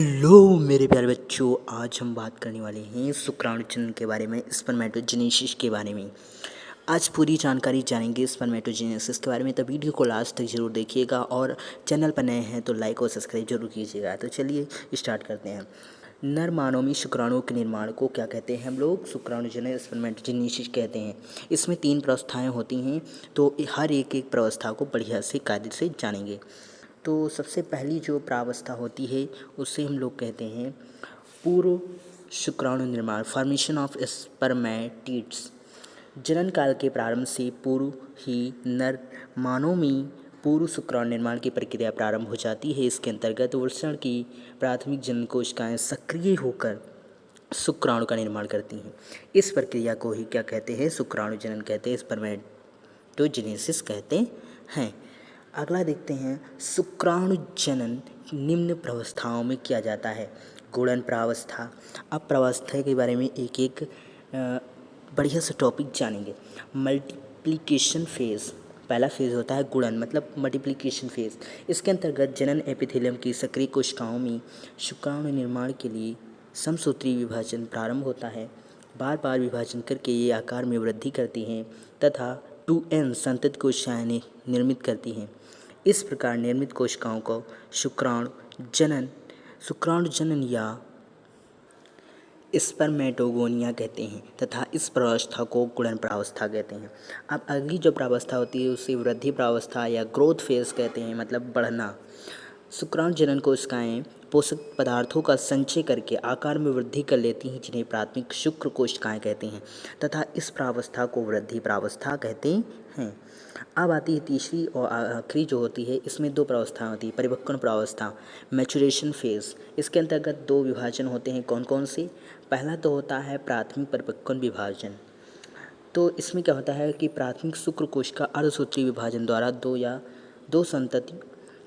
Hello मेरे प्यारे बच्चों, आज हम बात करने वाले हैं शुक्राणुजनन के बारे में, स्पर्मेटोजेनेसिस के बारे में। आज पूरी जानकारी जानेंगे स्पर्मेटोजेनेसिस के बारे में, तो वीडियो को लास्ट तक जरूर देखिएगा और चैनल पर नए हैं तो लाइक और सब्सक्राइब जरूर कीजिएगा। तो चलिए स्टार्ट करते हैं। नर मानव में शुक्राणुओं के निर्माण को क्या कहते हैं हम लोग? शुक्राणुजनन स्पर्मेटोजेनेसिस कहते हैं। इसमें 3 प्रावस्थाएं होती हैं, तो हर एक प्रावस्था को बढ़िया से कायदे से जानेंगे। तो सबसे पहली जो प्रावस्था होती है उसे हम लोग कहते हैं पूर्व शुक्राणु निर्माण, फॉर्मेशन ऑफ स्पर्मेटिड्स। जनन काल के प्रारंभ से पूर्व ही नर मानव में पूर्व शुक्राणु निर्माण की प्रक्रिया प्रारंभ हो जाती है। इसके अंतर्गत वृषण की प्राथमिक जनन कोशिकाएं सक्रिय होकर शुक्राणु का निर्माण करती हैं। इस प्रक्रिया को ही क्या कहते हैं? शुक्राणु जनन कहते हैं, स्पर्मेटोजेनेसिस कहते हैं। अगला देखते हैं, शुक्राणु जनन निम्न प्रावस्थाओं में किया जाता है। गुणन प्रावस्था। अब प्रावस्था के बारे में एक एक बढ़िया से टॉपिक जानेंगे। मल्टीप्लिकेशन फेज, पहला फेज होता है गुणन, मतलब मल्टीप्लिकेशन फेज। इसके अंतर्गत जनन एपिथेलियम की सक्रिय कोशिकाओं में शुक्राणु निर्माण के लिए समसूत्री विभाजन प्रारंभ होता है। बार बार विभाजन करके ये आकार में वृद्धि करती हैं तथा 2n संतति कोशिकाएं निर्मित करती हैं। इस प्रकार निर्मित कोशिकाओं को शुक्राणु जनन या स्पर्मेटोगोनिया कहते हैं तथा इस प्रावस्था को गुणन प्रावस्था कहते हैं। अब अगली जो प्रावस्था होती है उसे वृद्धि प्रावस्था या ग्रोथ फेज कहते हैं, मतलब बढ़ना। शुक्राणु जनन कोशिकाएं पोषक पदार्थों का संचय करके आकार में वृद्धि कर लेती हैं, जिन्हें प्राथमिक शुक्र कोशिकाएं कहते हैं तथा इस प्रावस्था को वृद्धि प्रावस्था कहते हैं। अब आती है तीसरी और आखिरी जो होती है, इसमें 2 प्रावस्थाएं होती है। परिपक्वन प्रावस्था, मैचुरेशन फेज। इसके अंतर्गत 2 विभाजन होते हैं। कौन कौन से? पहला तो होता है प्राथमिक परिपक्वन विभाजन। तो इसमें क्या होता है कि प्राथमिक शुक्र कोशिका अर्धसूत्री विभाजन द्वारा 2 या 2 संतति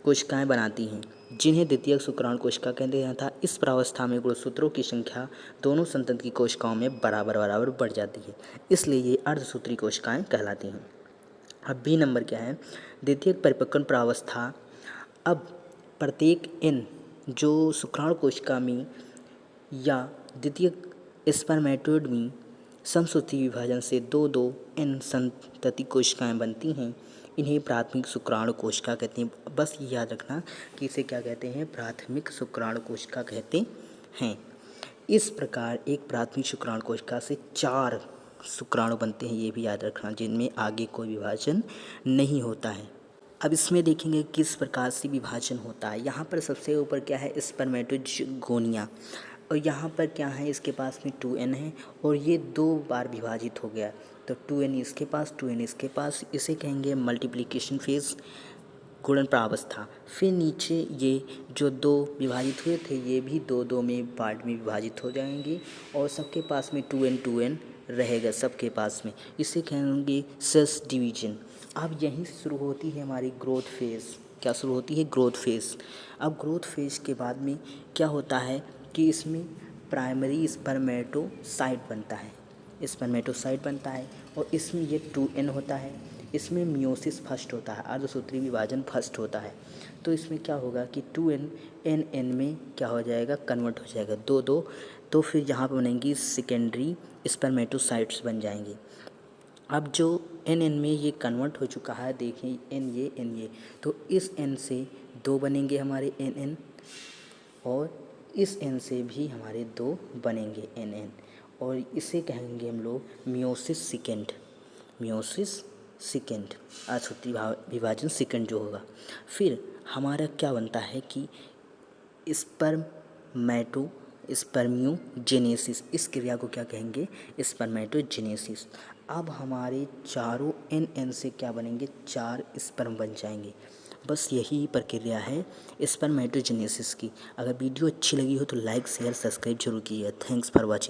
कोशिकाएं बनाती हैं, जिन्हें द्वितीयक शुक्राणु कोशिका कहते हैं तथा इस प्रावस्था में गुणसूत्रों की संख्या दोनों संतति की कोशिकाओं में बराबर बराबर बढ़ जाती है, इसलिए ये अर्धसूत्री कोशिकाएं कहलाती हैं। अब बी नंबर क्या है? द्वितीयक परिपक्वन प्रावस्था। अब प्रत्येक n जो शुक्राणु कोशिका में या द्वितीयक स्पर्मेटोइड में समसूत्री विभाजन से 2 n संतति कोशिकाएं बनती हैं, इन्हें प्राथमिक शुक्राणु कोशिका कहते हैं। बस ये याद रखना कि इसे क्या कहते हैं? प्राथमिक शुक्राणु कोशिका कहते हैं। इस प्रकार एक प्राथमिक शुक्राणु कोशिका से 4 शुक्राणु बनते हैं, ये भी याद रखना, जिनमें आगे कोई विभाजन नहीं होता है। अब इसमें देखेंगे किस प्रकार से विभाजन होता है। यहाँ पर सबसे ऊपर क्या है? स्पर्मेटोगोनिया। और यहाँ पर क्या है? इसके पास में 2n है और ये 2 बार विभाजित हो गया, तो 2n इसके पास, 2n इसके पास। इसे कहेंगे मल्टीप्लिकेशन फेज, गुणन प्रावस्था। फिर नीचे ये जो 2 विभाजित हुए थे ये भी 2 में पार्ट में विभाजित हो जाएंगे और सबके पास में 2n रहेगा सबके पास में। इसे कहेंगे सेल्स डिवीजन। अब यहीं से शुरू होती है हमारी ग्रोथ फेज। क्या शुरू होती है? Growth phase. अब ग्रोथ फेज के बाद में क्या होता है कि इसमें प्राइमरी स्पर्मेटोसाइट बनता है और इसमें ये 2n होता है। इसमें मियोसिस फर्स्ट होता है, अर्धसूत्री विभाजन फर्स्ट होता है। तो इसमें क्या होगा कि 2n n में क्या हो जाएगा? कन्वर्ट हो जाएगा 2 तो फिर यहाँ पर बनेंगी सेकेंडरी स्पर्मेटोसाइट्स बन जाएंगे। अब जो n में ये कन्वर्ट हो चुका है, देखिए n ये, तो इस n से 2 बनेंगे हमारे n और इस n से भी हमारे 2 बनेंगे n और इसे कहेंगे हम लोग मियोसिस सेकेंड, अर्धसूत्री विभाजन सेकेंड जो होगा। फिर हमारा क्या बनता है कि स्पर्मियोजेनेसिस, इस क्रिया को क्या कहेंगे? स्पर्मेटोजेनेसिस। अब हमारे चारों n से क्या बनेंगे? 4 स्पर्म बन जाएंगे। बस यही प्रक्रिया है स्पर्मेटोजेनेसिस की। अगर वीडियो अच्छी लगी हो तो लाइक शेयर सब्सक्राइब जरूर कीजिए। Thanks for watching.